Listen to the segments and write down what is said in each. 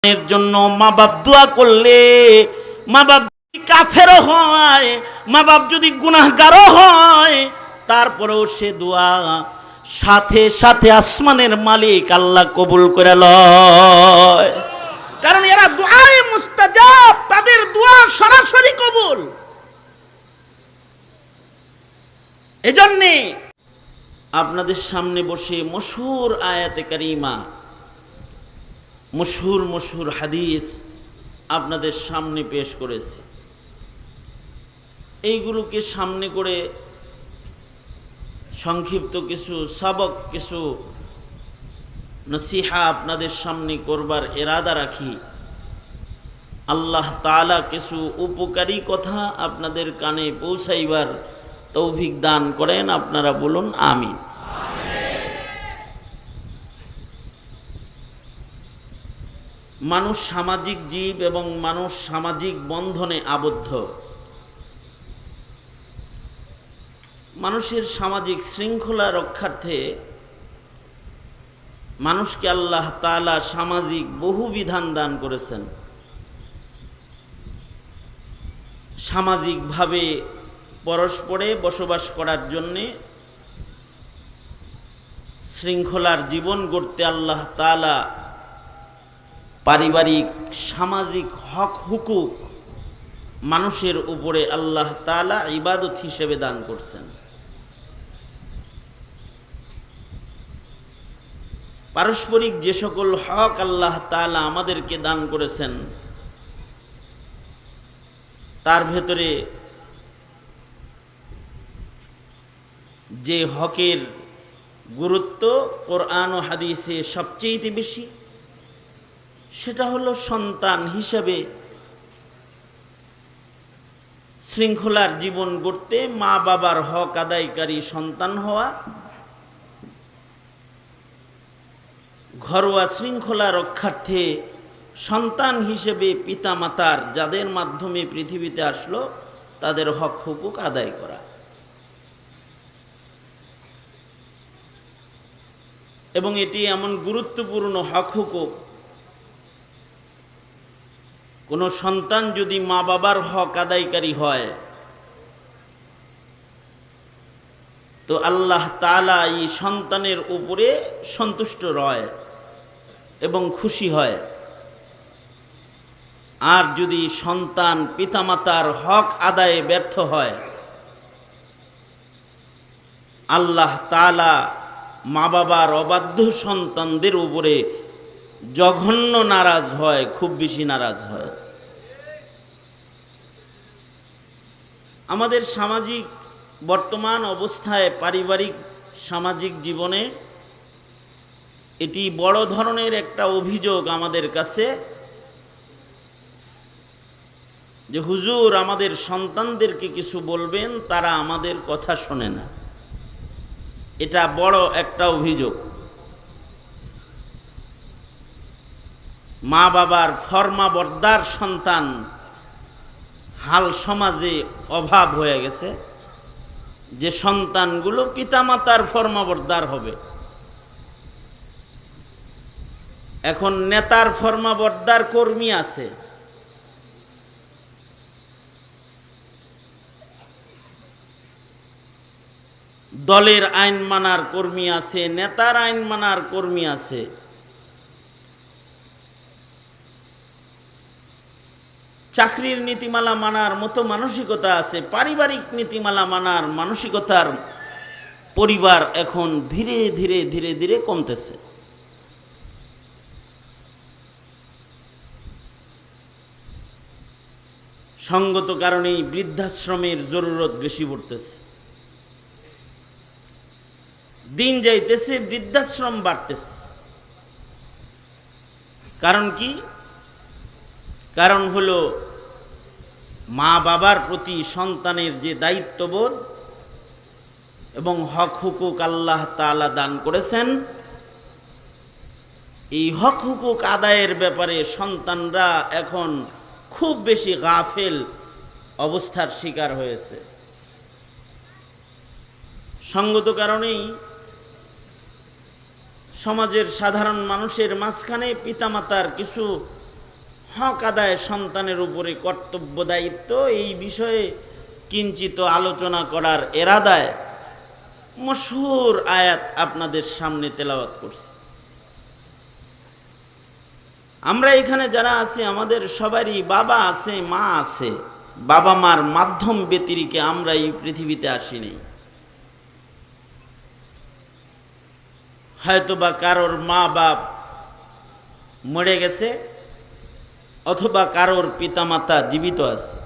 এর জন্য মা বাপ দোয়া করলে, মা বাপ যদি কাফেরও হয়, মা বাপ যদি গুনাহগারও হয়, তারপরেও সে দোয়া সাথে সাথে আসমানের মালিক আল্লাহ কবুল করে লয়। কারণ এরা দুআয়ে মুস্তাজাব, তাদের দোয়া সরাসরি কবুল। এজন্য আপনাদের সামনে বসে মশহুর আয়াতে কারিমা, মশহুর হাদিস আপনাদের সামনে পেশ করেছি। এইগুলোকে সামনে করে সংক্ষিপ্ত কিছু সবক, কিছু নসিহা আপনাদের সামনে করবার ইরাদা রাখি। আল্লাহ তাআলা কিছু উপকারী কথা আপনাদের কানে পৌঁছাইবার তৌফিক দান করেন। আপনারা বলুন আমিন। মানুষ সামাজিক জীব এবং মানুষ সামাজিক বন্ধনে আবদ্ধ। মানুষের সামাজিক শৃঙ্খলা রক্ষার্থে মানুষকে আল্লাহ তাআলা সামাজিক বহু বিধান দান করেছেন। সামাজিকভাবে পরস্পরে বসবাস করার জন্যে, শৃঙ্খলার জীবন গড়তে আল্লাহ তাআলা পারিবারিক সামাজিক হক হুকুক মানুষের উপরে আল্লাহ তাআলা ইবাদত হিসেবে দান করছেন। পারস্পরিক যে সকল হক আল্লাহ তাআলা আমাদেরকে দান করেছেন, তার ভেতরে যে হকের গুরুত্ব কোরআন ও হাদিসে সবচেয়ে বেশি, সেটা হলো সন্তান হিসাবে শৃঙ্খলার জীবন গড়তে মা বাবার হক আদায়কারী সন্তান হওয়া, ঘরোয়া শৃঙ্খলা রক্ষার্থে সন্তান হিসেবে পিতা মাতার, যাদের মাধ্যমে পৃথিবীতে আসলো, তাদের হক হুকুক আদায় করা। এবং এটি এমন গুরুত্বপূর্ণ হক হুকুক, কোনো সন্তান যদি মা বাবার হক আদায়কারী হয়, তো আল্লাহ তাআলা এই সন্তানের উপরে সন্তুষ্ট রয় এবং খুশি হয়। আর যদি সন্তান পিতামাতার হক আদায়ে ব্যর্থ হয়, আল্লাহ তাআলা মা বাবার অবাধ্য সন্তানদের উপরে জঘন্য নারাজ হয়, খুব বেশি নারাজ হয়। আমাদের সামাজিক বর্তমান অবস্থায়, পারিবারিক সামাজিক জীবনে এটি বড় ধরনের একটা অভিযোগ আমাদের কাছে যে হুজুর আমাদের সন্তানদেরকে কিছু বলবেন, তারা আমাদের কথা শোনে না। এটা বড় একটা অভিযোগ। মা বাবার ফরমাবরদার সন্তান হাল সমাজে অভাব হয়ে গেছে, যে সন্তানগুলো পিতামাতার ফরমাবরদার হবে। এখন নেতার ফরমাবরদার কর্মী আছে, দলের আইন মানার কর্মী আছে, নেতার আইন মানার কর্মী আছে। চাকরির নীতিমালা মানার মতো মানসিকতা আছে, পারিবারিক নীতিমালা মানার মানসিকতার পরিবার এখন ধীরে ধীরে ধীরে ধীরে কমতেছে। সঙ্গত কারণেই বৃদ্ধাশ্রমের জরুরত বেশি পড়তেছে। দিন যাইতেছে, বৃদ্ধাশ্রম বাড়তেছে। কারণ কি? কারণ হলো মা বাবার প্রতি সন্তানের যে দায়িত্ববোধ এবং হক হুকুক আল্লাহ তাআলা দান করেছেন, এই হক হুকুক আদায়ের ব্যাপারে সন্তানরা এখন খুব বেশি গাফেল অবস্থার শিকার হয়েছে। সঙ্গত কারণেই সমাজের সাধারণ মানুষের মাঝখানে পিতামাতার কিছু হক আদায় সন্তানের উপরে কর্তব্য দায়িত্ব, এই বিষয়ে কিঞ্চিত আলোচনা করার এরাদায় মশহুর আয়াত আপনাদের সামনে তেলাওয়াত করছি। আমরা এখানে যারা আছি আমাদের সবারই বাবা আছে, মা আছে। বাবা মার মাধ্যম ব্যতিরিকে আমরা এই পৃথিবীতে আসিনি। হয়তোবা কারোর মা বাপ মরে গেছে, অথবা কারোর পিতামাতা জীবিত আছে।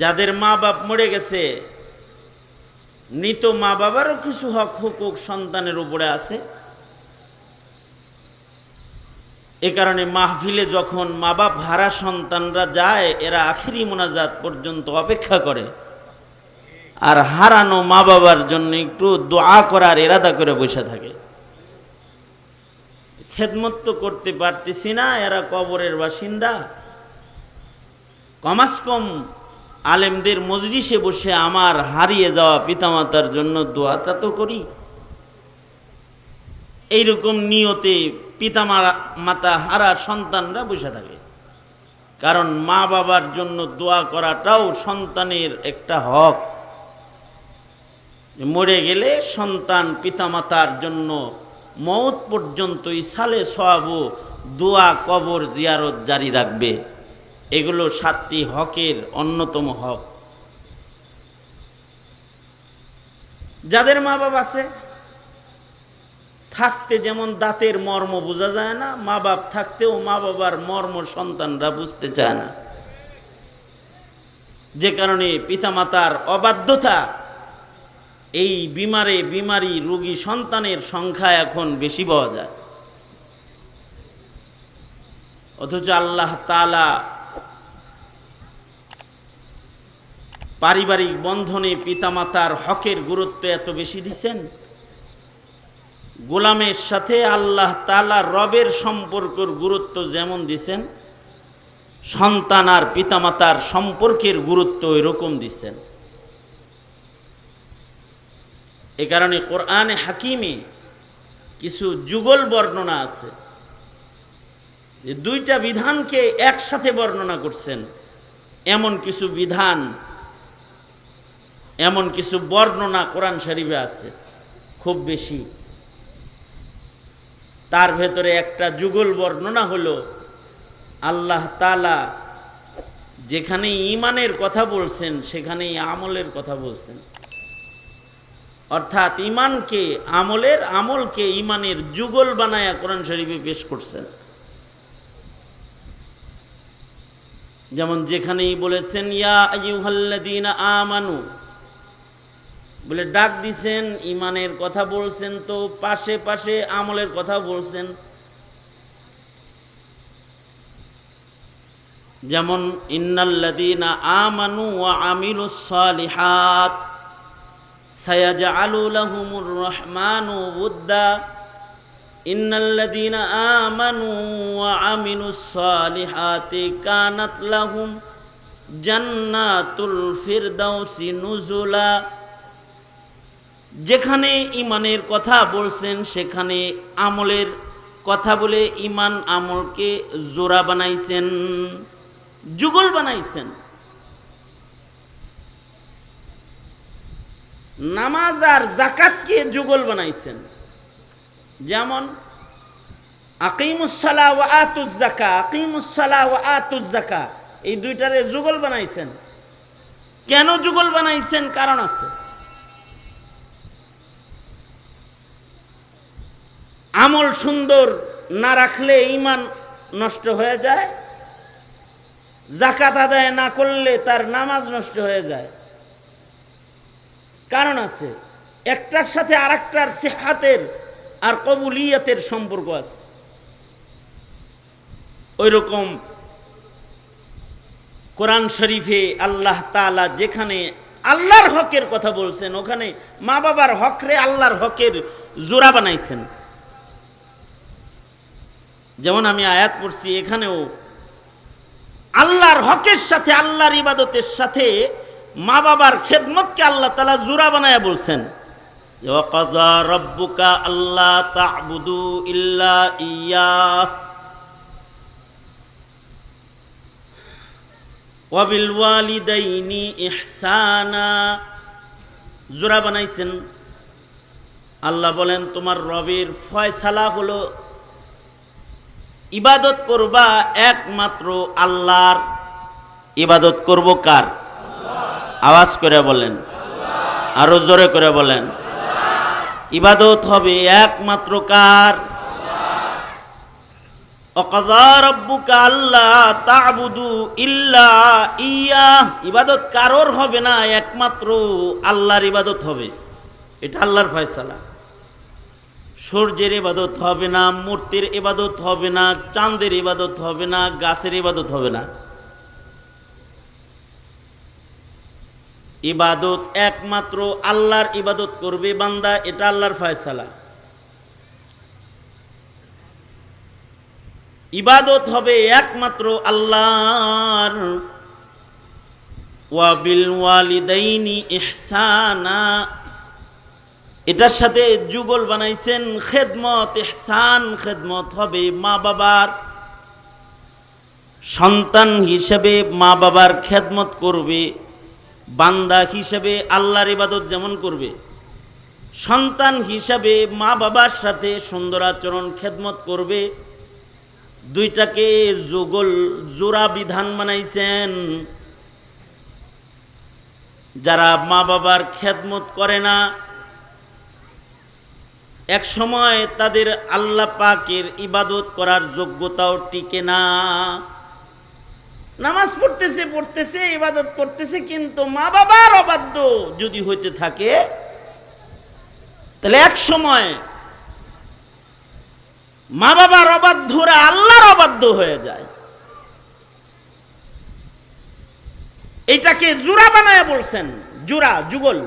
যাদের মা বাপ মরে গেছে, মৃত মা বাবারও কিছু হক হুকুক সন্তানের উপরে আছে। এ কারণে মাহফিলে যখন মা বাপ হারা সন্তানরা যায়, এরা আখিরি মোনাজাত পর্যন্ত অপেক্ষা করে, আর হারানো মা বাবার জন্য একটু দোয়া করার এরাদা করে বসে থাকে। খেদমত তো করতে পারতেছি না, এরা কবরের বাসিন্দা, কমাস কম আলেমদের মজলিসে বসে আমার হারিয়ে যাওয়া পিতামাতার জন্য দোয়াটা তো করি। এইরকম নিয়তে পিতামাতা হারা সন্তানরা বসে থাকে। কারণ মা বাবার জন্য দোয়া করাটাও সন্তানের একটা হক। মরে গেলে সন্তান পিতামাতার জন্য মওত পর্যন্ত ইসালে সওয়াব দোয়া কবর জিয়ারত জারি রাখবে। এগুলো 7টি হকের অন্যতম হক। যাদের মা বাবা আছে, থাকতে যেমন দাঁতের মর্ম বোঝা যায় না, মা বাপ থাকতেও মা বাবার মর্ম সন্তানরা বুঝতে চায় না। যে কারণে পিতামাতার অবাধ্যতা, এই বিমারি রোগী সন্তানের সংখ্যা এখন বেশি পাওয়া যায়। অথচ আল্লাহ তাআলা পারিবারিক বন্ধনে পিতামাতার হকের গুরুত্ব এত বেশি দিচ্ছেন। গোলামের সাথে আল্লাহ তাআলা রবের সম্পর্কের গুরুত্ব যেমন দিচ্ছেন, সন্তান আর পিতামাতার সম্পর্কের গুরুত্ব এরকম দিচ্ছেন। এ কারণে কোরআনে হাকিমে কিছু যুগল বর্ণনা আছে, যে 2টা বিধানকে একসাথে বর্ণনা করছেন। এমন কিছু বিধান, এমন কিছু বর্ণনা কোরআন শরীফে আছে খুব বেশি। তার ভেতরে একটা যুগল বর্ণনা হলো, আল্লাহ তাআলা যেখানে ঈমানের কথা বলছেন সেখানেই আমলের কথা বলছেন। অর্থাৎ ঈমানকে আমলকে ঈমানের যুগল বানায়া কোরআন শরীফে পেশ করছেন। যেমন যেখানেই বলেছেন ইয়া আইয়ুহাল্লাযীনা আমানু বলে ডাক দিছেন, ঈমানের কথা বলছেন, তো পাশে পাশে আমলের কথা বলছেন। যেমন ইন্নাল্লাযীনা আমানু ওয়া আমিলুস সালিহাত সায়াজআলু লাহুমুর রাহমানু উদ্দা ইন্নাল্লাযীনা আমানু ওয়া আমিলুস সালিহাতি কানাত লাহুম জান্নাতুল ফিরদাউসি নুজুলা। যেখানে ঈমানের কথা বলছেন সেখানে আমলের কথা বলে ঈমান আমলকে জোড়া বানাইছেন, যুগল বানাইছেন। নামাজ আর যাকাতকে যুগল বানাইছেন। যেমন আকিমুস সালাহ ওয়া আতুজ যাকা, আকিমুস সালাহ ওয়া আতুজ যাকা, এই 2টারে যুগল বানাইছেন। কেন যুগল বানাইছেন? কারণ আছে। আমল সুন্দর না রাখলে ঈমান নষ্ট হয়ে যায়, যাকাত আদায় না করলে তার নামাজ নষ্ট হয়ে যায়। কারণ আছে, একটার সাথে আরেকটার সিহাতের আর কবুলিয়তের সম্পর্ক আছে। ওইরকম কোরআন শরীফে আল্লাহ তাআলা যেখানে আল্লাহর হকের কথা বলছেন, ওখানে মা বাবার হক রে আল্লাহর হকের জোড়া বানাইছেন। যেমন আমি আয়াত পড়ছি, এখানেও আল্লাহর হকের সাথে আল্লাহর ইবাদতের সাথে মা বাবার খেদমতকে আল্লাহ তাআলা জোড়া বানায়া বলছেন। ওয়াকাযা রাব্বুকা আল্লা তা'বুদু ইল্লা ইয়্যাহ ওয়া বিল ওয়ালিদাইনি ইহসানা। জোড়া বানাইছেন। আল্লাহ বলেন তোমার রবের ফয়সালা হলো ইবাদত করবা একমাত্র আল্লাহর। ইবাদত করব কার? আওয়াজ করে বলেন, আরো জোরে করে বলেন। ইবাদত হবে একমাত্র কার? ওয়াকাযা রাব্বুকা আল্লা তা'বুদু ইল্লা ইয়্যাহ। ইবাদত কারোর হবে না, একমাত্র আল্লাহর ইবাদত হবে। এটা আল্লাহর ফয়সালা। সূর্যের ইবাদত হবে না, মূর্তির ইবাদত হবে না, চাঁদের ইবাদত হবে না, গাছের ইবাদত হবে না। ইবাদত একমাত্র আল্লাহর ইবাদত করবে বান্দা, এটা আল্লাহর ফয়সালা। ইবাদত হবে একমাত্র আল্লাহর। ওয়া বিল ওয়ালিদাইনি ইহসানা, এটার সাথে যুগল বানাইছেন খেদমত। ইহসান খেদমত হবে মা বাবার। সন্তান হিসেবে মা বাবার খেদমত করবে, বান্দা হিসেবে আল্লাহর ইবাদত যেমন করবে, সন্তান হিসাবে মা বাবার সাথে সুন্দর আচরণ খেদমত করবে। দুইটাকে যুগল জোড়া বিধান বানাইছেন। যারা মা বাবার খেদমত করে না, এক সময় তাদের আল্লাহ পাকের ইবাদত করার যোগ্যতাও টিকে না। নামাজ পড়তেছে ইবাদত করতেছে, কিন্তু মা বাবার অবাধ্য যদি হইতে থাকে, তাহলে এক সময় মা বাবার অবাধ্যরা আল্লাহর অবাধ্য হয়ে যায়। এটাকে জোড়া বানায় বলছেন, জোড়া যুগল।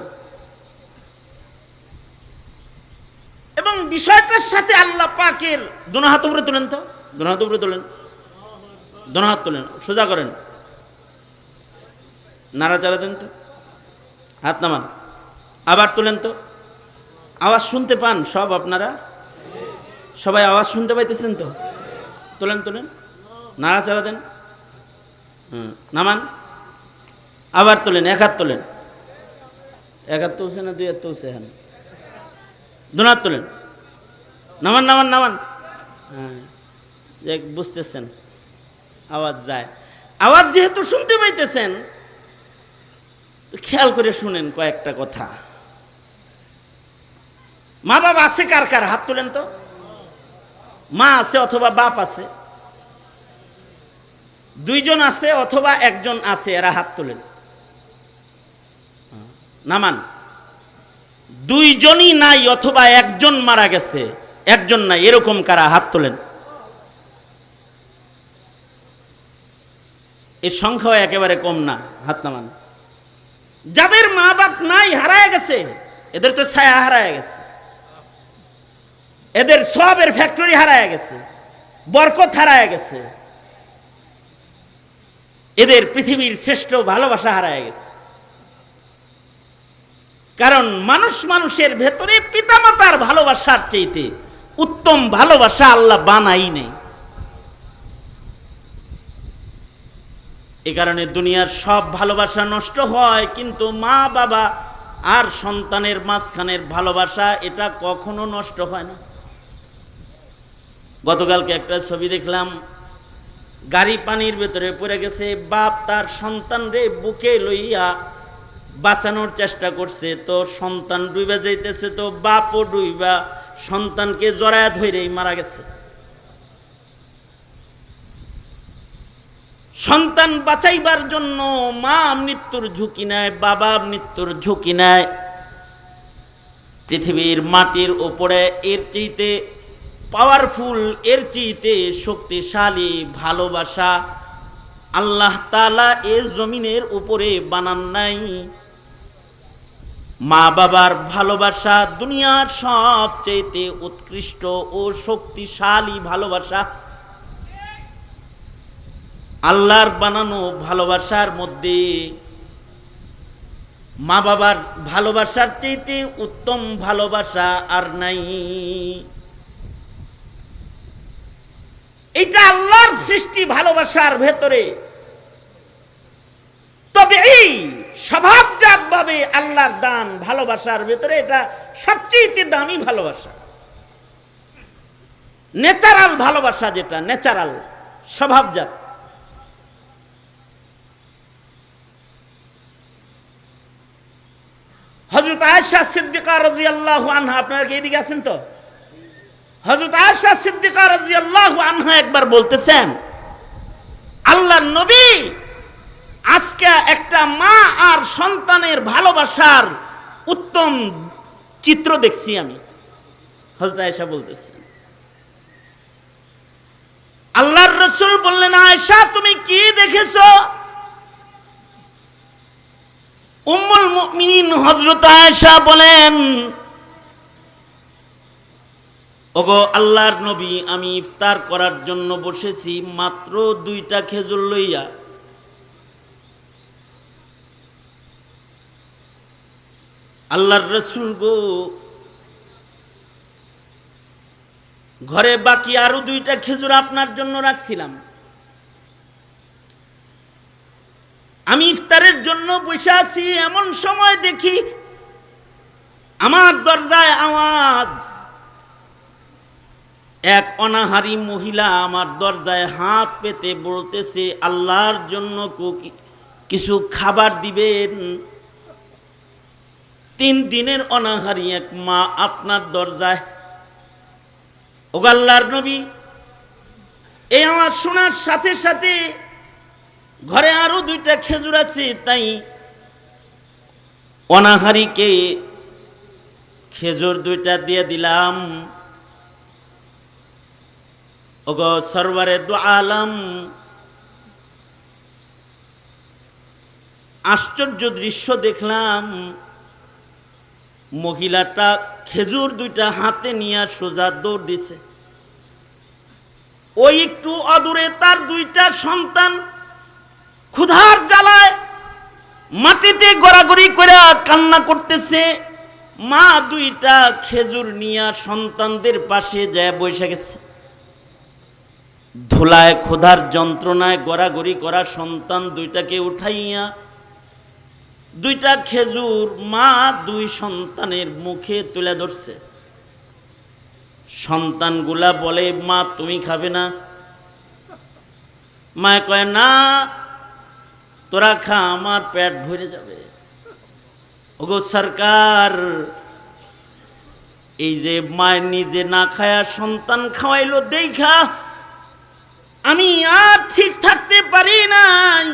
এবং বিষয়টার সাথে আল্লাহ পাকের দোনো হাত উপরে তোলেন তো, দোনো হাত উপরে তোলেন, দোনো হাত তোলেন, সোজা করেন, নাড়াচাড়া দেন তো, হাত নামান, আবার তোলেন তো। আওয়াজ শুনতে পান সব? আপনারা সবাই আওয়াজ শুনতে পাইতেছেন তো? তোলেন তোলেন, নাড়াচাড়া দেন, নামান, আবার তোলেন, এক হাত তোলেন। এক হাত তুলছে না দুই হাত তুলছে? হ্যাঁ, দোনাত তোলেন, নামান নামান নামান। হ্যাঁ, বুঝতেছেন আওয়াজ যায়। আওয়াজ যেহেতু শুনতে পাইতেছেন, খেয়াল করে শুনেন কয়েকটা কথা। মা বাবা আছে কার কার? হাত তোলেন তো। মা আছে অথবা বাপ আছে? দুইজন আছে অথবা একজন আছে? এরা হাত তোলেন, নামান। দুইজনই নাই অথবা একজন মারা গেছে, একজন নাই, এরকম কারা? হাত তোলেন। এই সংখ্যাও একেবারে কম না, হাত নামান। যাদের মা বাপ নাই, হারায় গেছে, এদের তো ছায়া হারায় গেছে, এদের সবের ফ্যাক্টরি হারায় গেছে, বরকত হারায় গেছে, এদের পৃথিবীর শ্রেষ্ঠ ভালোবাসা হারায় গেছে। কারণ মানুষ মানুষের ভেতরে পিতামাতার ভালোবাসার চাইতে উত্তম ভালোবাসা আল্লাহ বানাই নেই। এ কারণে দুনিয়ার সব ভালোবাসা নষ্ট হয়, কিন্তু মা বাবা আর সন্তানের মাঝখানের ভালোবাসা এটা কখনো নষ্ট হয় না। গতকালকে একটা ছবি দেখলাম, গাড়ি পানির ভেতরে পড়ে গেছে, বাপ তার সন্তান রে বুকে লইয়া বাঁচানোর চেষ্টা করছে, তো সন্তান ডুবে যাইতেছে, তো বাপও ডুইবা সন্তানকে জড়ায় ধরেই মারা গেছে। সন্তান বাঁচাইবার জন্য মা মৃত্যুর ঝুঁকি নেয়, বাবা মৃত্যুর ঝুঁকি নেয়। পৃথিবীর মাটির উপরে এর চাইতে পাওয়ারফুল, এর চাইতে শক্তিশালী ভালোবাসা আল্লাহ তাআলা এই জমিনের উপরে বানান নাই। মা বাবার ভালোবাসা দুনিয়ার সবচেয়ে উৎকৃষ্ট ও শক্তিশালী ভালোবাসা। আল্লাহর বানানো ভালোবাসার মধ্যে মা বাবার ভালোবাসার চাইতে উত্তম ভালোবাসা আর নাই। এটা আল্লাহর সৃষ্টি ভালোবাসার ভেতরে, তবে এই স্বভাবজাত ভাবে আল্লাহর দান ভালোবাসার ভেতরে এটা সবচেয়ে দামি ভালোবাসা, ন্যাচারাল ভালোবাসা, যেটা ন্যাচারাল স্বভাবজাত। হযরত আয়েশা সিদ্দিকা রাদিয়াল্লাহু আনহা, আপনারা কি এদিকে আছেন তো? হযরত আয়েশা সিদ্দিকা রাদিয়াল্লাহু আনহা একবার বলতেছেন, আল্লাহর নবী, আজকে একটা মা আর সন্তানের ভালোবাসার উত্তম চিত্র দেখছি আমি। হযরত আয়েশা বলতেছেন, আল্লাহর রাসূল বললেন, আয়েশা তুমি কি দেখেছো? উম্মুল মুমিনিন হযরত আয়েশা বলেন, ওগো আল্লাহর নবী, আমি ইফতার করার জন্য বসেছি, মাত্র 2টা খেজুর লইয়া। আল্লাহর রাসূল গো, ঘরে বাকি আরো 2টা খেজুর আপনার জন্য রাখছিলাম। আমি ইফতারের জন্য বসে আছি, এমন সময় দেখি আমার দরজায় আওয়াজ। এক অনাহারী মহিলা আমার দরজায় হাত পেতে বলতেছে, আল্লাহর জন্য কিছু খাবার দিবেন। 3 দিনের অনাহারী এক মা আপনার দরজায়। ও আল্লাহর নবী, এই আওয়াজ শোনার সাথে সাথে ঘরে আরো 2টা খেজুর আছে, তাই অনাহারীকে খেজুর 2টা দিয়ে দিলাম। ওগো সরওয়ারে দু আলম, আশ্চর্য দৃশ্য দেখলাম। মহিলাটা খেজুর 2টা হাতে নিয়ে সোজা দৌড় দিছে। ওই একটু অদূরে তার 2টা সন্তান ক্ষুধার জ্বালায় মাটিতে গড়াগড়ি করে কান্না করতেছে। মা 2টা খেজুর নিয়ে সন্তানদের পাশে যায় বসে গেছে। ধুলায় ক্ষুধার যন্ত্রণায় গড়াগড়ি করা সন্তান 2টাকে উঠাইয়া 2টা খেজুর মা 2 সন্তানের মুখে তুলে ধরছে। সন্তানগুলা বলে, মা তুমি খাবে না? মা কয়, না তোরা খা, আমার পেট ভরে যাবে। ওগো সরকার, এই যে মায়ের নিজে না খায়া সন্তান খাওয়াইলো দেখা আমি আর ঠিক থাকতে পারি নাই।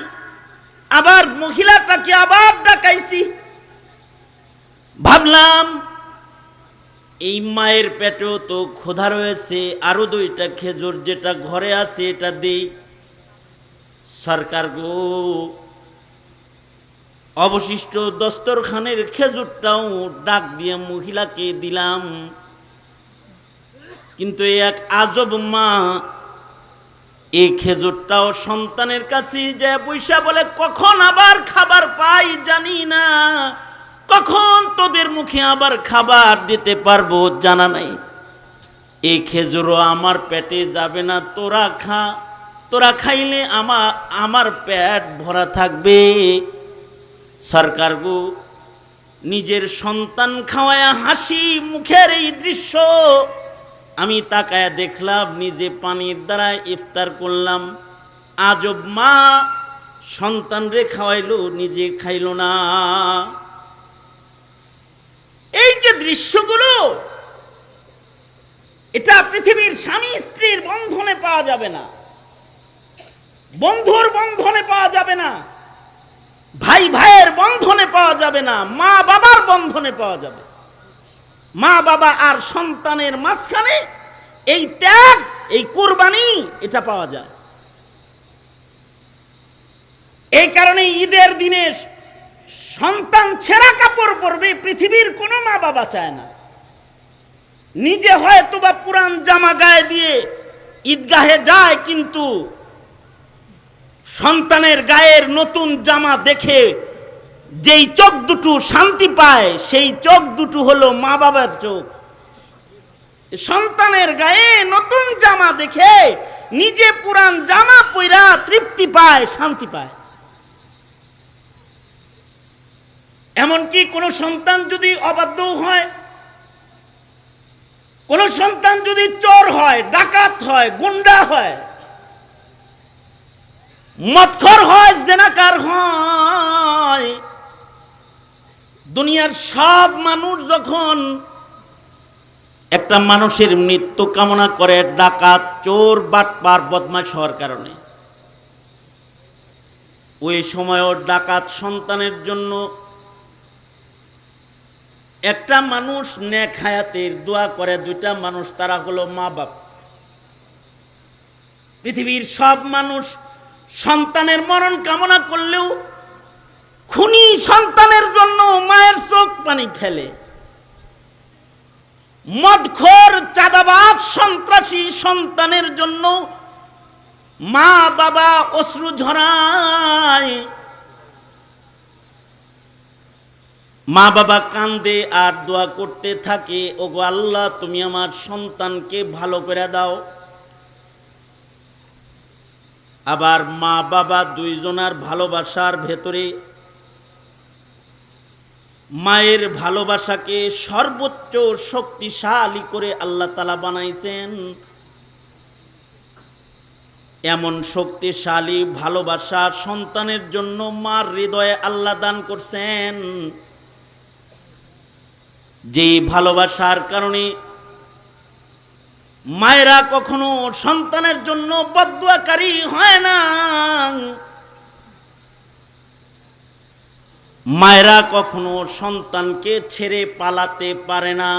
আবার মহিলাটাকে আবার ডাকাইছি। ভাবলাম এই মায়ের পেটেও তো ক্ষুধা রয়েছে, আরো 2টা খেজুর যেটা ঘরে আছে এটা দেই। সরকার গো, অবশিষ্ট দস্তরখানের খেজুরটাও ডাক দিয়ে মহিলাকে দিলাম। কিন্তু এক আজব মা, এই খেজুরটাও সন্তানের কাছে যে পয়সা বলে, কখন আবার খাবার পাই জানি না, কখন তোদের মুখে আবার খাবার দিতে পারবো জানা নাই। এই খেজুরও আমার পেটে যাবে না, তোরা খা, তোরা খাইলে আমার পেট ভরা থাকবে। সরকার গো, নিজের সন্তান খাওয়ায়া হাসি মুখের এই দৃশ্য আমি তাকায়া দেখলাম, নিজে পানির দ্বারা ইফতার করলাম। আজব মা সন্তান রে খাওয়াইলো, নিজে খাইল না। এই যে দৃশ্যগুলো, এটা পৃথিবীর স্বামী স্ত্রীর বন্ধনে পাওয়া যাবে না, বন্ধুর বন্ধনে পাওয়া যাবে না, ভাই ভাইয়ের বন্ধনে পাওয়া যাবে না, মা বাবার বন্ধনে পাওয়া যাবে। মা বাবা আর সন্তানের মাঝখানে এই ত্যাগ, এই কুরবানি, এটা পাওয়া যায়। এই কারণে ঈদের দিনে সন্তান ছেঁড়া কাপড় পরবে পৃথিবীর কোনো মা বাবা চায় না। নিজে হয়তো বা পুরান জামা গায়ে দিয়ে ঈদগাহে যায়, কিন্তু সন্তানের গায়ের নতুন জামা দেখে যেই চোখ দুটো শান্তি পায় সেই চোখ দুটো হলো মা বাবার চোখ। সন্তানের গায়ে নতুন জামা দেখে নিজে পুরান জামা পইরা তৃপ্তি পায়, শান্তি পায়। এমনকি কোন সন্তান যদি অবাধ্য হয়, কোন সন্তান যদি চোর হয়, ডাকাত হয়, গুন্ডা হয়, মদখোর হয়, জেনাকার হয়, দুনিয়ার সব মানুষ যখন একটা মানুষের মৃত্যু কামনা করে, ডাকাত, চোর, বাটপার, বদমাশ হওয়ার কারণে, ওই সময়ও ডাকাত সন্তানের জন্য একটা মানুষ নেক হায়াতের দোয়া করে, দুইটা মানুষ, তারা হলো মা বাপ। পৃথিবীর সব মানুষ সন্তানের মরণ কামনা করলেও খুনি সন্তানের জন্য মায়ের চোখ পানি ফেলে। মদখোর, চাঁদাবাজ, সন্ত্রাসী সন্তানের জন্য মা বাবা অশ্রু ঝরায়। মা বাবা কান্দে আর দোয়া করতে থাকে, ওগো আল্লাহ তুমি আমার সন্তানকে ভালো করে দাও। আবার মা বাবা দুইজনার ভালোবাসার ভেতরে মায়ের ভালোবাসাকে সর্বোচ্চ শক্তিশালী করে আল্লাহ তাআলা বানাইছেন। এমন শক্তিশালী ভালোবাসা সন্তানের জন্য মার হৃদয়ে আল্লাহ দান করছেন, যে ভালোবাসার কারণে মায়েরা কখনো সন্তানের জন্য বদদুয়াকারী হয় না। মায়েরা কখনো সন্তানকে ছেড়ে পালাতে পারে না।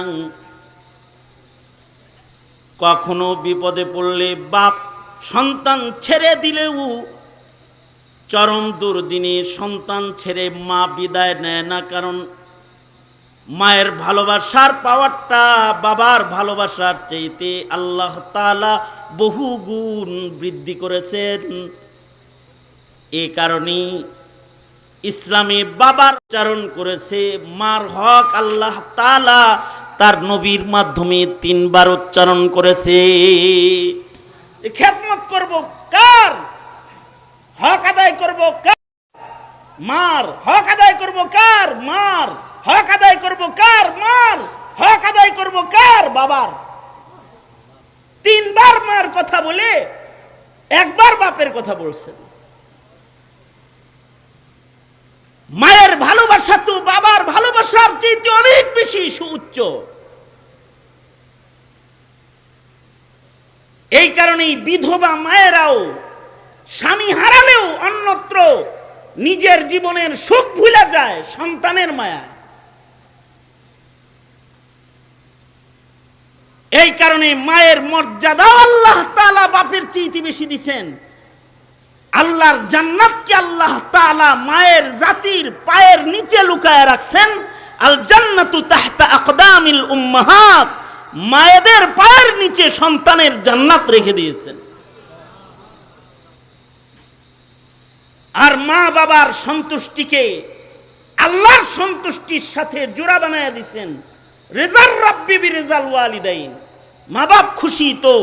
কখনো বিপদে পড়লে বাপ সন্তান ছেড়ে দিলেও চরম দুর্দিনে সন্তান ছেড়ে মা বিদায় নেয় না, কারণ মায়ের ভালোবাসার পাওয়ারটা বাবার ভালোবাসার চাইতে আল্লাহ তাআলা বহু গুণ বৃদ্ধি করেছেন। এই কারণে ইসলামে বাবার উচ্চারণ করেছে, মার হক আল্লাহ তাআলা তার নবীর মাধ্যমে 3 বার উচ্চারণ করেছে। খেদমত করব কার? হক আদায় করব কার? মার। হক আদায় করব কার? মার। হক আদায় করব কার? মার। হক আদায় করব কার? বাবার। 3 বার মার কথা বলে 1 বার বাপের কথা বলছেন। মায়ের ভালোবাসা তো বাবার ভালোবাসার চেয়ে অনেক বেশি সুউচ্চ। এই কারণেই বিধবা মায়েরাও স্বামী হারালেও অন্যত্র নিজের জীবনের সুখ ভুলে যায় সন্তানের মায়া। এই কারণে মায়ের মর্যাদা আল্লাহ তাআলা বাপের চেয়ে বেশি দিবেন। আল্লাহর জান্নাতকে আল্লাহ তাআলা মায়ের জাতির পায়ের নিচে লুকায় রাখছেন। আল জান্নাতু তাহতা আকদামিল উম্মাহাত, মায়েদের পায়ের নিচে সন্তানের জান্নাত রেখে দিয়েছেন। আর মা বাবার সন্তুষ্টিকে আল্লাহর সন্তুষ্টির সাথে জোড়া বানায়া দিয়েছেন। রিজাল রাব্বি বিরিজাল ওয়ালিদাইন, মা বাপ খুশি তো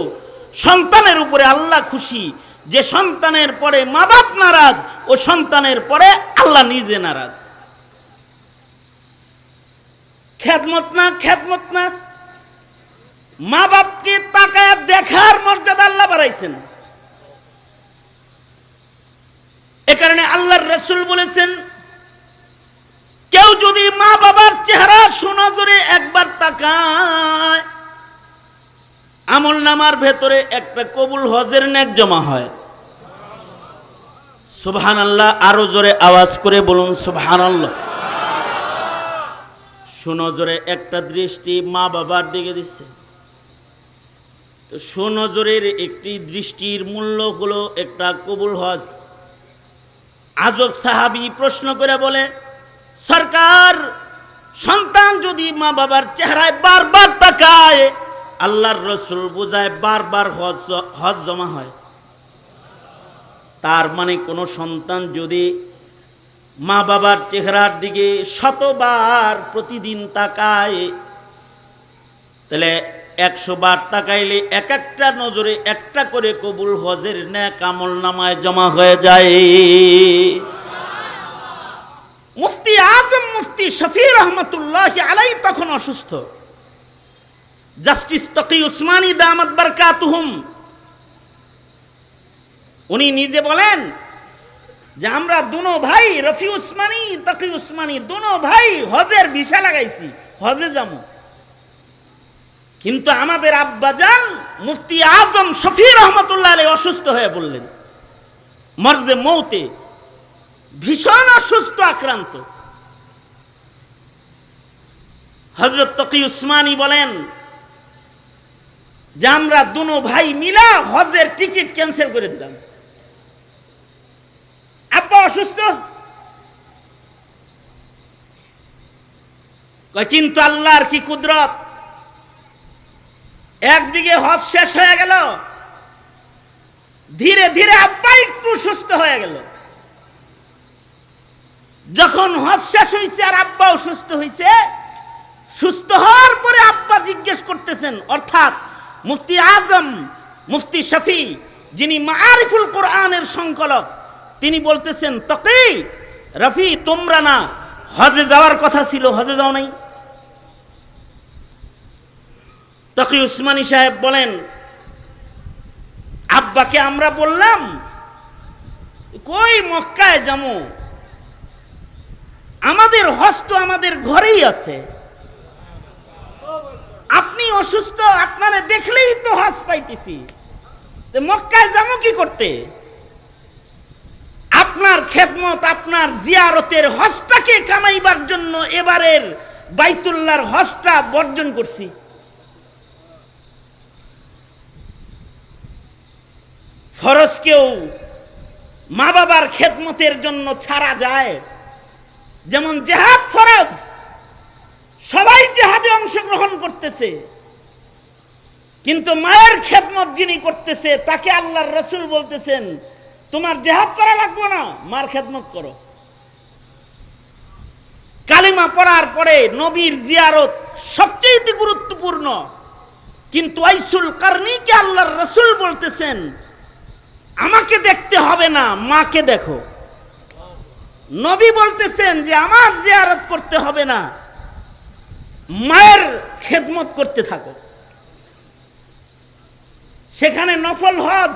সন্তানের উপরে আল্লাহ খুশি। যে সন্তানের পরে মা বাপ নারাজ, ও সন্তানের পরে আল্লাহ নিজে নারাজ। খেদমত না, খেদমত না, মা বাপকে তাকায় দেখার মর্যাদা আল্লাহ বাড়াইছেন। এ কারণে আল্লাহর রাসূল বলেছেন, কেউ যদি মা বাবার চেহারা সুনজরে একবার তাকায়, আমল নামার ভেতরে একটা কবুল হজের নেক জমা হয়। সুবহানাল্লাহ। আরো জোরে আওয়াজ করে বলুন সুবহানাল্লাহ। সুনজরে একটা দৃষ্টি মা বাবার দিকে দিচ্ছে, তো সুনজরের একটি দৃষ্টির মূল্য হলো একটা কবুল হজ। আজব সাহাবী প্রশ্ন করে বলে, সরকার, সন্তান যদি মা বাবার চেহারায় বারবার তাকায়, আল্লাহর রাসূল বোঝায় বারবার হজ জমা হয়। তার মানে কোন সন্তান যদি মা বাবার চেহারার দিকে শতবার প্রতিদিন তাকায়, তাহলে 100 বার তাকাইলে এক একটা নজরে একটা করে কবুল হজের নেক আমল নামায় জমা হয়ে যায়। মুফতি আজম মুফতি শফি রহমতুল্লাহ আলাইহি তখন অসুস্থ। জাস্টিস তকি উসমানী দামাত বারকাতুহুম উনি নিজে বলেন যে আমরা দুনো ভাই রফি উসমানী তকি উসমানী দুনো ভাই হজের ভিসা লাগাইছি, হজে যাবো, কিন্তু আমাদের আব্বাজান মুফতি আজম শফি রহমতুল্লাহ আলাইহি অসুস্থ হয়ে বললেন, মরজে মৌতে, ভীষণ অসুস্থ আক্রান্ত। হযরত তকি উসমানী বলেন যে আমরা দুনো ভাই মিলা হজের টিকিট ক্যান্সেল করে দিলাম। আব্বা অসুস্থ, কিন্তু আল্লাহর কি কুদরত, একদিকে হজ শেষ হয়ে গেল, ধীরে ধীরে আব্বা একটু সুস্থ হয়ে গেল। যখন হজ শেষ হয়েছে আর আব্বাও সুস্থ হয়েছে, সুস্থ হওয়ার পরে আব্বা জিজ্ঞেস করতেছেন, অর্থাৎ মুফতি আজম মুফতি শফি যিনি মাআরিফুল কোরআনের সংকলক, তিনি বলতেছেন, তকি রফি তোমরা না হজে যাওয়ার কথা ছিল, হজে যাও নাই? তকি উসমানী সাহেব বলেন, আব্বাকে আমরা বললাম কই মক্কায় যাবো, আমাদের হজ তো আমাদের ঘরেই আছে, আপনি অসুস্থ, আপনারা দেখলেই তো হজ পাইতেছি, মক্কায় যাবো কি করতে? আপনার খেদমত, আপনার জিয়ারতের হজটাকে কামাইবার জন্য এবারের বাইতুল্লাহর হজটা বর্জন করছি। ফরজকেও মা বাবার খেদমতের জন্য ছাড়া যায়, যেমন জিহাদ ফরজ, সবাই জিহাদে অংশগ্রহণ করতেছে, কিন্তু মায়ের খেদমত যিনি করতেছে তাকে আল্লাহর রাসূল বলতেছেন, তোমার জিহাদ করা লাগবে না, মার খেদমত করো। কালিমা পড়ার পরে নবীর জিয়ারত সবচেয়ে গুরুত্বপূর্ণ, কিন্তু আইসুল কারনীকে আল্লাহর রাসূল বলতেছেন, আমাকে দেখতে হবে না, মাকে দেখো। নবী বলতেছেন যে আমার জিয়ারত করতে হবে না, মায়ের খেদমত করতে থাকো। সেখানে নফল হজ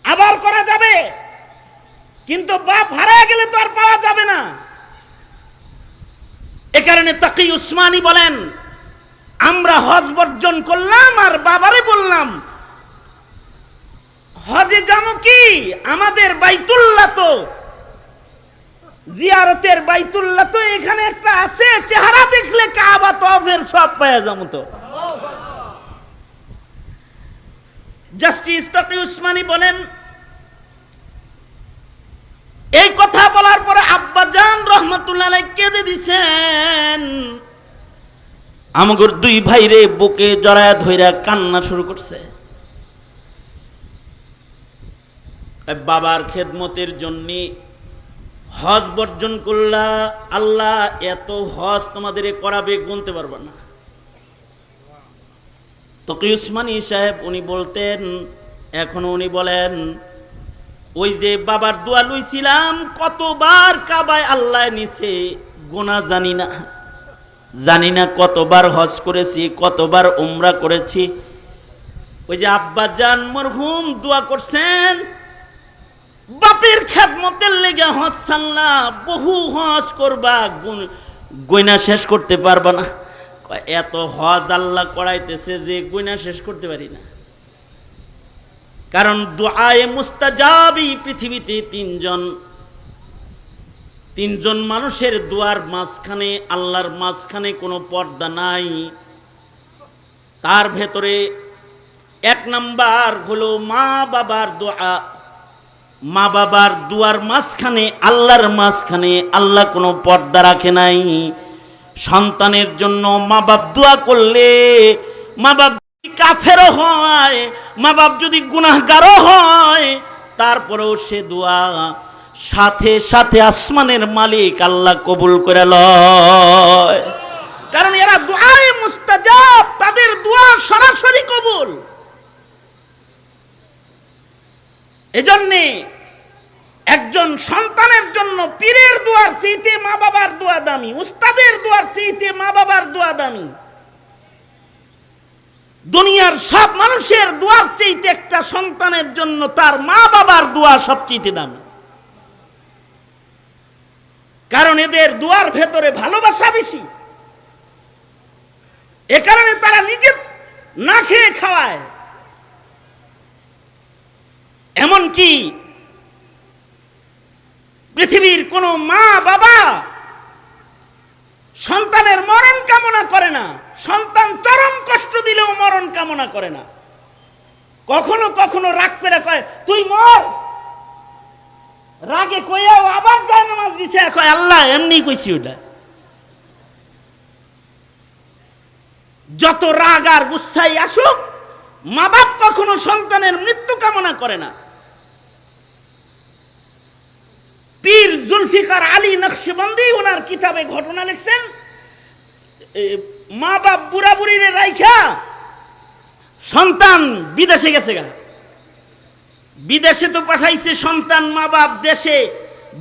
আবার করা যাবে, কিন্তু বাপ হারিয়ে গেলে তো আর পাওয়া যাবে না। এ কারণে তাকি উসমানী বলেন, আমরা হজ বর্জন করলাম আর বাবারে বললাম হজে যাবো কি, আমাদের বাইতুল্লাহ তো, জিয়ারতের বাইতুল্লাহ তো এখানে একটা আছে, চেহারা দেখলে কাবা তওয়াফের সব পাওয়া যাবো। তো জাস্টিস তকি উসমানী বলেন, এই কথা বলার পরে আব্বাজান রহমতুল্লাহ আলাইহি কেঁদে দিছেন। আমাদের দুই ভাইরে বুকে জড়ায়া ধইরা কান্না শুরু করছে। বাবার খেদমতের জন্য হজ বর্জন করলা, আল্লাহ এত হজ তোমাদের করাবে গুনতে পারবে না। তকি উসমানী সাহেব উনি বলতেন, এখনো উনি বলেন, ওই যে বাবার দোয়া লইছিলাম, কতবার কাবায় আল্লাহ নিছে গোনা জানি না, জানি না কতবার হজ করেছি, কতবার উমরা করেছি। ওই যে আব্বাজান মরহুম দোয়া করছেন, বাপের খেদমতের লেগে হজ সাল্লা, বহু হজ করবা, গয়না শেষ করতে পারবা না। এত হজ আল্লাহ করাইতেছে যে গয়না শেষ করতে পারি না। কারণ দুআয়ে মুস্তাজাবি পৃথিবীতে তিনজন মানুষের দুয়ার মাঝখানে, আল্লাহর মাঝখানে কোনো পর্দা নাই। তার ভেতরে এক নাম্বার হলো মা বাবার দোয়া। মা বাবার দুয়ার মাঝখানে, আল্লাহর মাঝখানে আল্লাহ কোনো পর্দা রাখে নাই। সন্তানের জন্য মা বাপ দোয়া করলে, মা বাপ কাফেরও হয়, মা বাপ যদি গুনাহগারও হয়, তারপরেও সে দোয়া সাথে সাথে আসমানের মালিক আল্লাহ কবুল করে লয়। কারণ এরা দুআয়ে মুস্তাজাব, তাদের দোয়া সরাসরি কবুল। এজন্যে একজন সন্তানের জন্য পীরের দোয়ার চাইতে মা বাবার দোয়া দামি, উস্তাদের দোয়ার চাইতে মা বাবার দোয়া দামি। দুনিয়ার সব মানুষের দোয়ার চাইতে একটা সন্তানের জন্য তার মা বাবার দোয়া সবচেয়ে দামি। কারণ এদের দোয়ার ভেতরে ভালোবাসা বেশি। এ কারণে তারা নিজে না খেয়ে খাওয়ায়। এমনকি পৃথিবীর কোন মা বাবা সন্তানের মরণ কামনা করে না, সন্তান চরম কষ্ট দিলেও মরণ কামনা করে না। কখনো কখনো রাগ করে কয় তুই মর, রাগে কইয়াও আবার যায় নামাজ বিছায় কয় আল্লাহ এমনি কইছি ওটা। যত রাগ আর গুচ্ছাই আসুক, মা বাপ কখনো সন্তানের মৃত্যু কামনা করে না। পীর জুলফিকার আলী নকশবন্দি ওনার কিতাবে ঘটনা লিখছেন, মা বাপ বুড়া বুড়িরে রাইখা সন্তান বিদেশে গেছে গা। বিদেশে তো পাঠাইছে সন্তান মা বাপ দেশে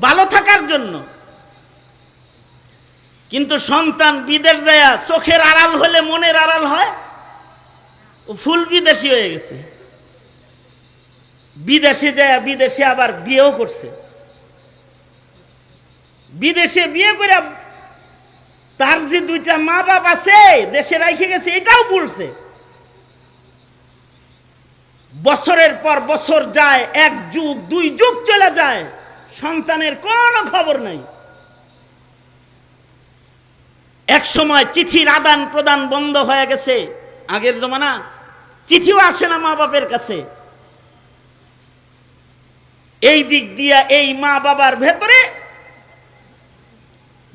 ভালো থাকার জন্য, কিন্তু সন্তান বিদেশ যায় চোখের আড়াল হলে মনের আড়াল হয়, ফুল বিদেশি হয়ে গেছে। বিদেশে যায় বিদেশে আবার বিয়েও করছে। বিদেশে বিয়ে করে তার যে দুইটা মা বাপ আছে দেশে রাইখে গেছে এটাও বলছে। বছরের পর বছর যায়, এক যুগ দুই যুগ চলে যায়, সন্তানের কোনো খবর নাই। এক সময় চিঠির আদান প্রদান বন্ধ হয়ে গেছে। আগের জমানা চিঠিও আসে না মা বাপের কাছে। এই দিক দিয়া এই মা বাবার ভেতরে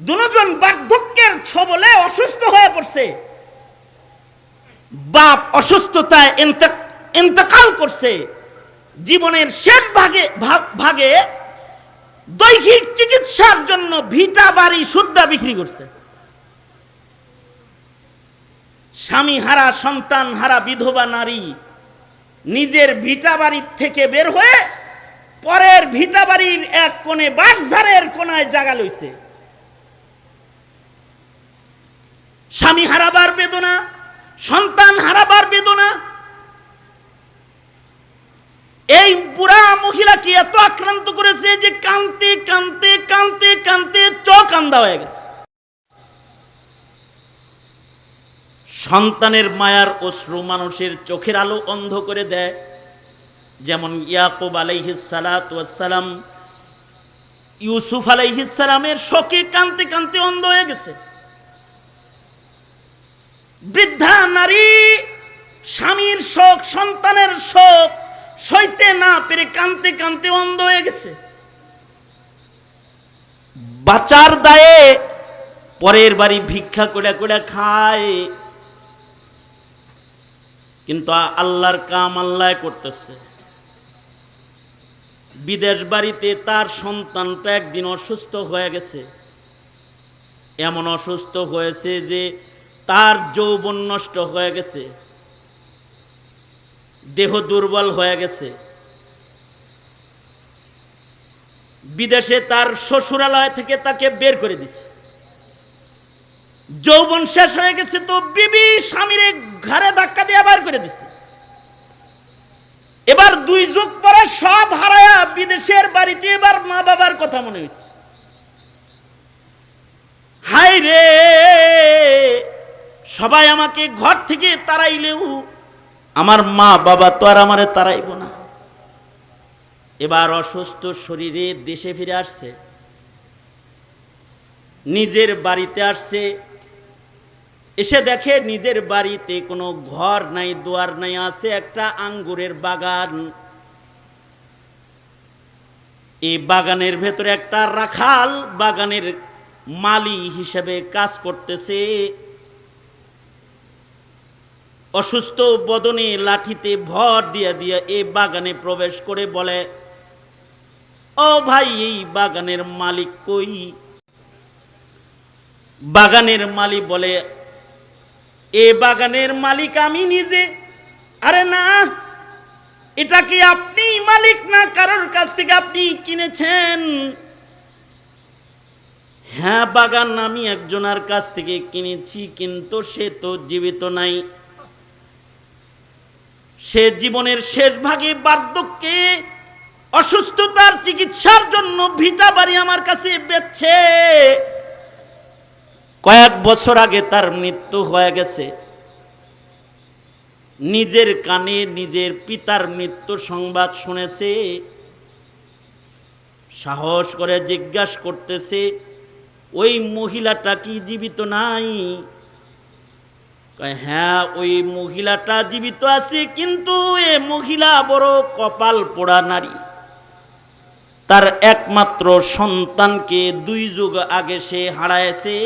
দুজন বার্ধক্যের ছবলে অসুস্থ হয়ে পড়ছে। বাপ অসুস্থতায় ইন্তেকাল করছে। জীবনের শেষ ভাগে দৈহিক চিকিৎসার জন্য ভিটা বাড়ি সুদ্ধা বিক্রি করছে। স্বামী হারা, সন্তান হারা বিধবা নারী নিজের ভিটা বাড়ির থেকে বের হয়ে পরের ভিটা বাড়ির এক কোণে বাঁশঝাড়ের কোণায় জায়গা লইছে। স্বামী হারাবার বেদনা, সন্তান হারাবার বেদনা। এই বুড়া মহিলাকে এত আক্রান্ত করেছে যে কাঁদতে কাঁদতে কাঁদতে কাঁদতে চোখ আন্ধা হয়ে গেছে। সন্তানের মায়ার অশ্রু মানুষের চোখের আলো অন্ধ করে দেয়। যেমন ইয়াকুব আলাইহিস সালাতু ওয়াস সালাম ইউসুফ আলাইহিস সালামের শোকে কাঁদতে কাঁদতে অন্ধ হয়ে গেছে। বৃদ্ধা নারী স্বামীর শোক, সন্তানের শোক সইতে না পেরে কাঁদতে কাঁদতে অন্ধ হয়ে গেছে। বাঁচার দায়ে পরের বাড়ি ভিক্ষা করে করে খায়, কিন্তু আল্লাহর কাম আল্লাহ করতেছে। বিদেশ বাড়িতে তার সন্তানটা একদিন অসুস্থ হয়ে গেছে। এমন অসুস্থ হয়েছে যে তার যৌবন নষ্ট হয়ে গেছে, দেহ দুর্বল হয়ে গেছে। বিদেশে তার শ্বশুরালয় থেকে তাকে বের করে দিছে। যৌবন শেষ হয়ে গেছে তো বিবি স্বামীর ঘাড়ে ধাক্কা দিয়ে বার করে দিছে। এবার 2 যুগ পরে সব হারায়া বিদেশের বাড়িতে এবার মা বাবার কথা মনে হয়েছে। হায় রে, সবাই আমাকে ঘর থেকে তাড়াইলেও আমার মা বাবা তো আর আমারে তাড়াইব না। এবার অসুস্থ শরীরে দেশে ফিরে আসছে, নিজের বাড়িতে আসছে। এসে দেখে নিজের বাড়িতে কোনো ঘর নাই, দুয়ার নাই, আছে একটা আঙ্গুরের বাগান। এই বাগানের ভেতরে একটা রাখাল বাগানের মালি হিসেবে কাজ করতেছে। অসুস্থ বদনে লাঠিতে ভর দিয়া দিয়া এই বাগানে প্রবেশ করে বলে, ও ও ভাই এই বাগানের মালিক কই? বাগানের মালিক বলে, এ বাগানের মালিক আমি নিজে। আরে না, এটা কি আপনি মালিক না কারোর কাছ থেকে আপনি কিনেছেন? হ্যাঁ, বাগান আমি একজনের কাছ থেকে কিনেছি, কিন্তু সে তো জীবিত নাই। সে জীবনের শেষ ভাগে বার্ধক্যে অসুস্থতার চিকিৎসার জন্য ভিটা বাড়ি আমার কাছে বেচছে। কয়েক বছর আগে তার মৃত্যু হয়ে গেছে। নিজের কানে নিজের পিতার মৃত্যু সংবাদ শুনেছে। সাহস করে জিজ্ঞাসা করতেছে, ওই মহিলাটা কি জীবিত নাই? হ্যাঁ, ওই মহিলাটা জীবিত আছে, কিন্তু এ মহিলা বড় কপাল পোড়া নারী। তার একমাত্র সন্তানকে 2 যুগ আগে সে হারাইছে।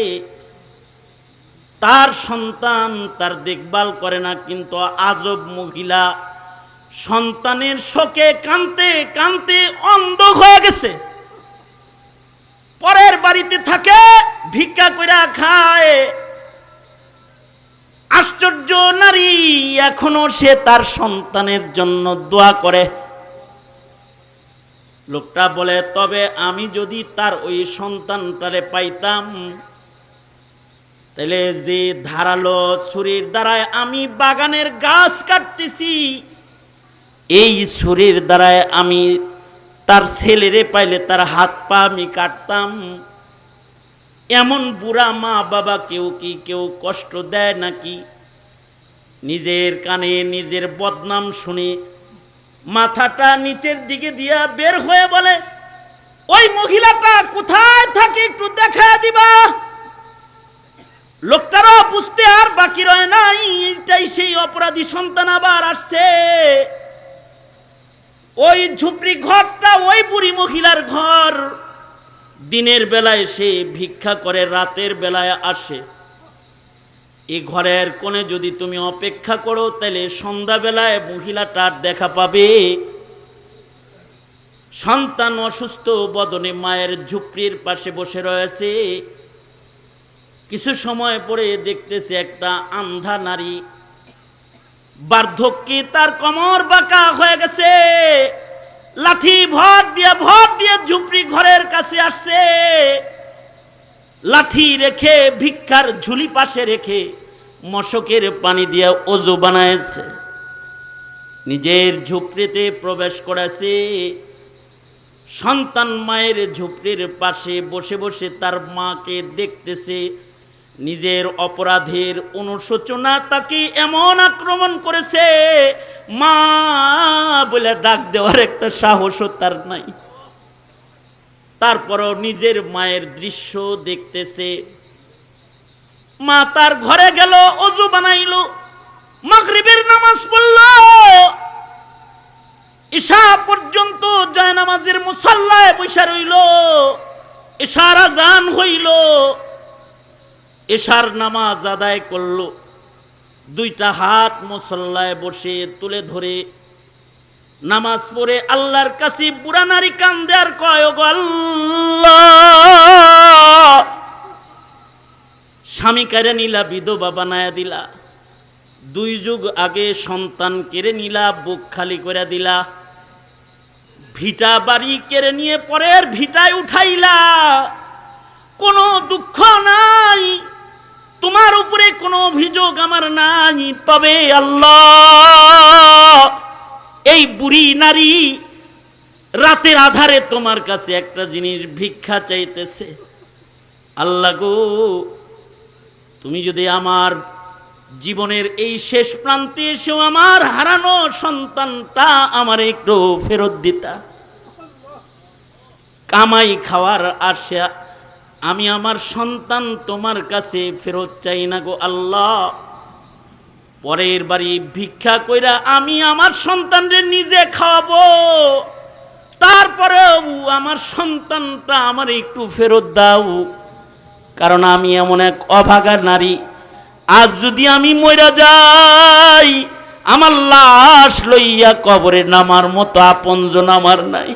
তার সন্তান তার দেখভাল করে না, কিন্তু আজব মহিলা সন্তানের শোকে কাঁদতে কাঁদতে অন্ধ হয়ে গেছে। পরের বাড়িতে থাকে, ভিক্ষা কইরা খায়। আশ্চর্য নারী, এখনো সে তার সন্তানের জন্য দোয়া করে। লোকটা বলে, তবে আমি যদি তার ওই সন্তানটারে পাইতাম, তাহলে যে ধারালো ছুরির দ্বারায় আমি বাগানের গাছ কাটতেছি, এই ছুরির দ্বারায় আমি তার ছেলেরে পাইলে তার হাত পা আমি কাটতাম। এমন বুড়া মা বাবা কেউ কষ্ট দেয় নাকি? নিজের কানে নিজের বদনাম শুনে মাথাটা নিচের দিকে দিয়া বের হয়ে বলে, ওই মহিলাটা কোথায় থাকে একটু দেখা দিবা। লোকটারও বুঝতে আর বাকি রয় নাই, এটাই সেই অপরাধী সন্তান আবার আসছে। ওই ঝুপড়ি ঘরটা ওই বুড়ি মহিলার ঘর। দিনের বেলায় সে ভিক্ষা করে, রাতের বেলায় আসে। এই ঘরের কোণে যদি তুমি অপেক্ষা করো, তাহলে সন্ধ্যাবেলায় মহিলাটার দেখা পাবে। সন্তান অসুস্থ বদনে মায়ের ঝুপড়ির পাশে বসে রয়েছে। কিছু সময় পরে দেখতেছে একটা আন্ধা নারী, বার্ধক্যে তার কোমর বাঁকা হয়ে গেছে, লাঠি ভর দিয়ে ঝুপড়ি ঘরের কাছে আসছে। লাঠি রেখে ভিক্ষার ঝুলি পাশে রেখে মশকের পানি দিয়ে ওযু বানাইছে, নিজের ঝুপড়িতে প্রবেশ করেছে। সন্তান মায়ের ঝুপড়ির পাশে বসে বসে তার মাকে দেখতেছে। নিজের অপরাধের অনুশোচনা তাকে এমন আক্রমণ করেছে, মা বলে ডাক দেওয়ার একটা সাহসও তার নাই। তারপরও নিজের মায়ের দৃশ্য দেখতেছে। মা তার ঘরে গেল, ওযু বানাইল, মাগরিবের নামাজ পড়ল, ঈশা পর্যন্ত জায়নামাজের মুসাল্লায় বসে রইল। ঈশার আযান হইল, ঈশার নামাজ আদায় করল। 2টা হাত মুসল্লায় বসে তুলে ধরে নামাজ পড়ে আল্লাহর কাছে বুড়া নারী কান্দে আর কয়, ওগো আল্লাহ, স্বামী কেড়ে নিলা, বিধবা বানায়া দিলা, 2 যুগ আগে সন্তান কেড়ে নিলা, বুক খালি করে দিলা, ভিটা বাড়ি কেড়ে নিয়ে পরের ভিটায় উঠাইলা, কোনো দুঃখ নাই, তোমার উপরে কোনো অভিযোগ আমার নাই। তবে আল্লাহ, এই বুড়ি নারী রাতের আধারে তোমার কাছে একটা জিনিস ভিক্ষা চাইতেছে। আল্লাহ গো, তুমি যদি আমার জীবনের এই শেষ প্রান্তে এসেও আমার হারানো সন্তানটা আমার একটু ফেরত দিতা। কামাই খাওয়ার আশা আমি আমার সন্তান তোমার কাছে ফেরত চাই না গো আল্লাহ। পরের বাড়ি ভিক্ষা কইরা আমি আমার সন্তানরে নিজে খাওয়াবো, তারপরেও আমার সন্তানটা আমার একটু ফেরত দাও। কারণ আমি এমন এক অভাগা নারী, আজ যদি আমি মইরা যাই, আমার লাশ লইয়া কবরে নামার মতো আপনজন আমার নাই।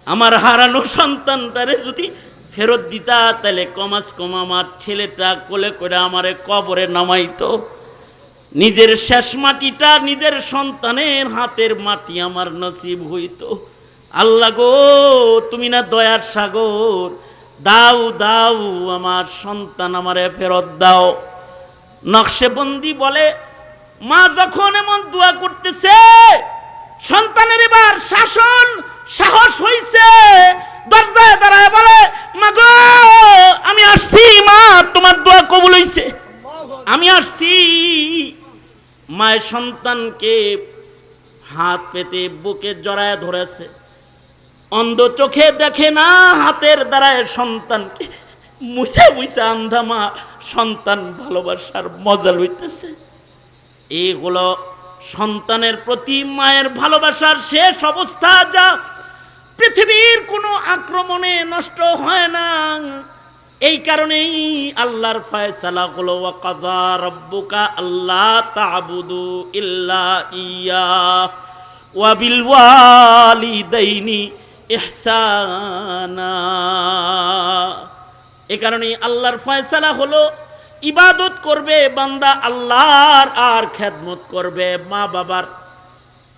আমার হারানো সন্তানটারে যদি ফেরত দিতা তাহলে কমাস কম আমার ছেলেটা কোলে করে আমারে কবরে নামাইতো। নিজের শেষ মাটিটা নিজের সন্তানের হাতের মাটি আমার নসিব হইতো। আল্লাহ গো, তুমি না দয়ার সাগর, দাও দাও আমার সন্তান আমারে ফেরত দাও। নকশেবন্দি বলে, মা যখন এমন দোয়া করতেছে, সন্তানের এবার শাসন সাহস হইছে, দরজায় দাঁড়ায় বলে, মা গো আমি আসছি, মা তোমার দোয়া কবুল হইছে, আমি আসছি। মায়ের সন্তানকে হাত পেতে বুকে জড়ায় ধরেছে, অন্ধ চোখে দেখে না, হাতের দ্বারায় সন্তানকে মুছে মুছে আন্ধা মা সন্তান ভালোবাসার মজা লইতেছে। এগুলো সন্তানের প্রতি মায়ের ভালোবাসার শেষ অবস্থা, যা পৃথিবীর কোনো আক্রমণে নষ্ট হয় না। এই কারণেই আল্লাহর ফয়সালা হলো, ওয়া কাযা রাব্বুকা আল্লা তা'বুদু ইল্লা ইয়্যা ওয়া বিল ওয়ালিদাইনি ইহসানা। এই কারণেই আল্লাহর ফয়সালা হলো, ইবাদত করবে বান্দা আল্লাহর, আর খেদমত করবে মা বাবার।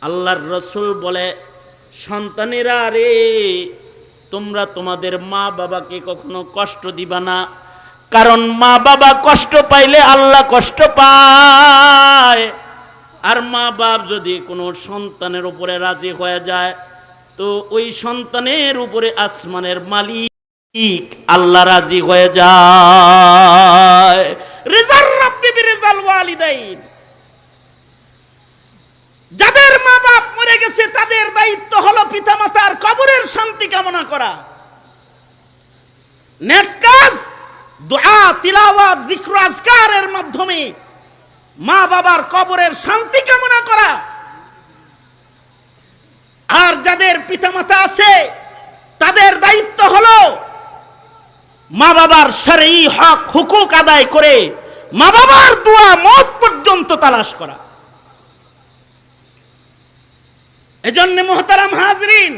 আল্লাহর রসুল বলে, সন্তানেরা রে, তোমরা তোমাদের মা বাবাকে কখনো কষ্ট দিবা না, কারণ মা বাবা কষ্ট পাইলে আল্লাহ কষ্ট পায়। আর মা বাপ যদি কোনো সন্তানের উপরে রাজি হয়ে যায়, তো ওই সন্তানের উপরে আসমানের মালিক আল্লাহ রাজি হয়ে যায়। রিজাল রাব্বি বিরিজাল ওয়ালিদাইন। যাদের মা বাপ মরে গেছে তাদের দায়িত্ব হলো পিতামাতার কবরের শান্তি কামনা করা, নেক কাজ, দোয়া, তিলাওয়াত, জিক্র, আজকারের মাধ্যমে মা বাবার কবরের শান্তি কামনা করা। আর যাদের পিতামাতা আছে তাদের দায়িত্ব হলো মা বাবার শরঈ হক হুকুক আদায় করে মা বাবার দোয়া মওত পর্যন্ত তালাশ করা। এজন্য মুহতারাম হাজরিন,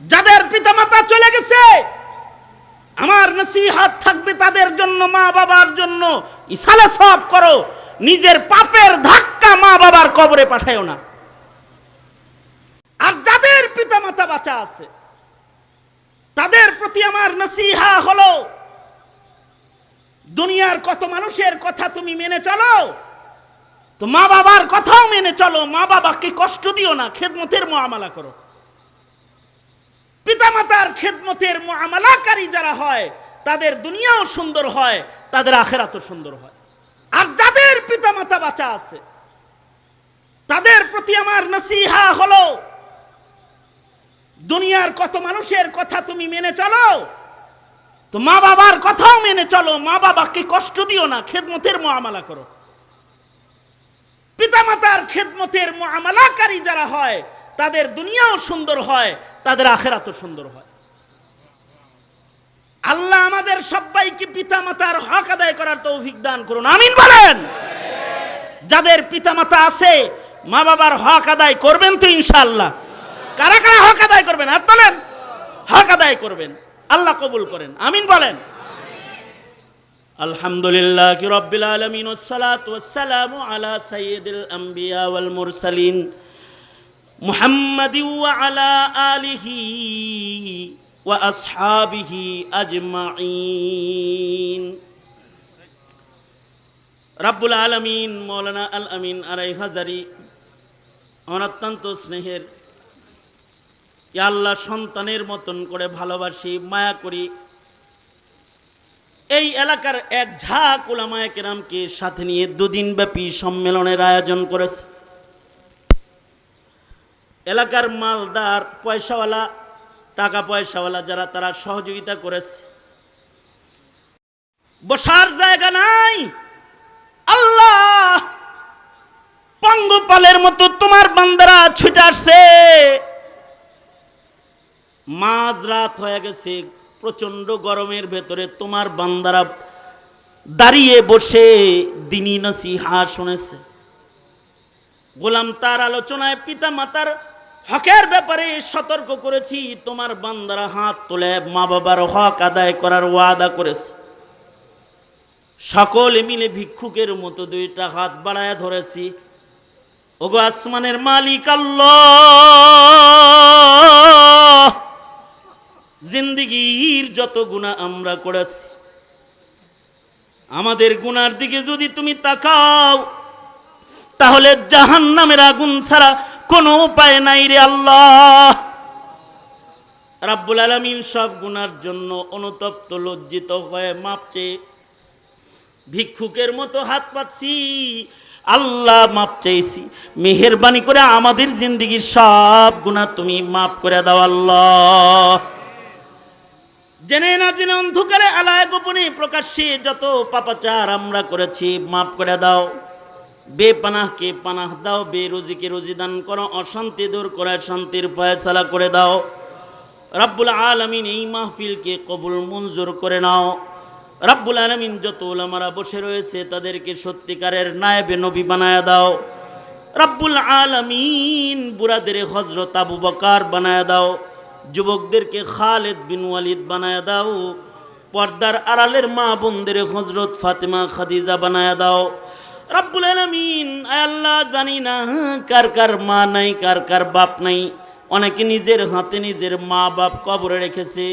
যাদের পিতামাতা চলে গেছে, আমার নসিহত থাকবে তাদের জন্য, মা বাবার জন্য ইসালে সওয়াব করো, নিজের পাপের ধাক্কা মা বাবার কবরে পাঠায়ো না। আর যাদের পিতামাতা বাঁচা আছে তাদের প্রতি আমার নসিহা হলো, দুনিয়ার কত মানুষের কথা তুমি মেনে চলো, তো মা বাবার কথাও মেনে চলো। মা বাবাকে কষ্ট দিও না, খেদমতের মুআমালা করো। পিতামাতার খেদমতের মুআমালাকারী যারা হয় তাদের দুনিয়াও সুন্দর হয়, তাদের আখিরাতও সুন্দর হয়। আর যাদের পিতামাতা বাঁচা আছে তাদের প্রতি আমার নসিহা হলো, দুনিয়ার কত মানুষের কথা তুমি মেনে চলো, তো মা বাবার কথাও মেনে চলো। মা বাবাকে কষ্ট দিও না, খেদমতের মুআমালা করো। পিতামাতার খেদমতের মুআমালাকারী যারা হয় তাদের দুনিয়াও সুন্দর হয়, তাদের আখিরাতও সুন্দর হয়। আল্লাহ আমাদের সবাইকে পিতামাতার হক আদায় করার তৌফিক দান করুন, আমিন বলেন। যাদের পিতামাতা আছে মা বাবার হক আদায় করবেন তো ইনশাআল্লাহ? কারা কারা হক আদায় করবেন? হাত তোলেন। হক আদায় করবেন, আল্লাহ কবুল করেন, আমিন বলেন। আলহামদুলিল্লাহি রাব্বিল আলামিন, ওয়াসসালাতু ওয়াসসালামু আলা সাইয়্যিদিল আম্বিয়া ওয়াল মুরসালিন মুহাম্মাদিন ওয়া আলা আলিহি ওয়া আসহাবিহি আজমাইন। রাব্বুল আলামিন মাওলানা আল আমিন আরাই হাজারি আমার অত্যন্ত স্নেহের, ইয়া আল্লাহ সন্তানের মতন করে ভালোবাসি, মায়া করি। এই এলাকার এক ঝাঁক উলামায়ে কেরামকে সাথে নিয়ে দুদিন ব্যাপী সম্মেলনের আয়োজন করেছে। এলাকার মালদার পয়সাওয়ালা, টাকা পয়সাওয়ালা যারা, তারা সহযোগিতা করেছে। বসার জায়গা নাই, আল্লাহ পঙ্গপালের মতো তোমার বান্দারা ছুটে আসছে। মাঝরাত হয়ে গেছে, প্রচন্ড গরমের ভেতরে তোমার বান্দারা দাঁড়িয়ে বসে দ্বীনি নসিহত শুনেছে। গোলাম তার আলোচনায় পিতা মাতার হকের ব্যাপারে সতর্ক করেছি। তোমার বান্দারা হাত তুলে মা বাবার হক আদায় করার ওয়াদা করেছে। সকলে মিলে ভিক্ষুকের মতো দুইটা হাত বাড়ায় ধরেছি। ওগো আসমানের মালিক আল্লাহ, জিন্দেগীর যত গুনাহ আমরা করেছি, আমাদের গুনার দিকে যদি তুমি তাকাও তাহলে জাহান্নামের আগুন ছাড়া কোনো উপায় নাই রে আল্লাহ। রাব্বুল আলামিন সব গুনার জন্য অনুতপ্ত লজ্জিত হয়ে মাপ চেয়ে ভিক্ষুকের মতো হাত পাচ্ছি। আল্লাহ মাপ চাইছি, মেহেরবানি করে আমাদের জিন্দেগির সব গুনাহ তুমি মাফ করে দাও আল্লাহ। জেনে না জেনে অন্ধকারে আলায় গোপনে প্রকাশ্যে যত পাপাচার আমরা করেছি মাফ করে দাও। বেপানাহকে পানাহ দাও, বেরুজিকে রুজি দান করো, অশান্তি দূর করে শান্তির ফয়সালা করে দাও। রব্বুল আলামিন এই মাহফিলকে কবুল মঞ্জুর করে নাও। রব্বুল আলামিন যত উলামারা বসে রয়েছে তাদেরকে সত্যিকারের নায়েবে নবী বানায়া দাও। রব্বুল আলামিন বুড়াদের হযরত আবু বকর বানায়া দাও, যুবকদেরকে খালিদ বিন ওয়ালিদ বানায়া দাও, পর্দার আড়ালের মা বোনদের হযরত ফাতেমা খাদিজা বানায়া দাও। রব্বুল আলামিন আয় আল্লাহ, জানি না কার কার মা নাই, কার কার বাপ নাই, অনেকে নিজের হাতে নিজের মা বাপ কবরে রেখেছে।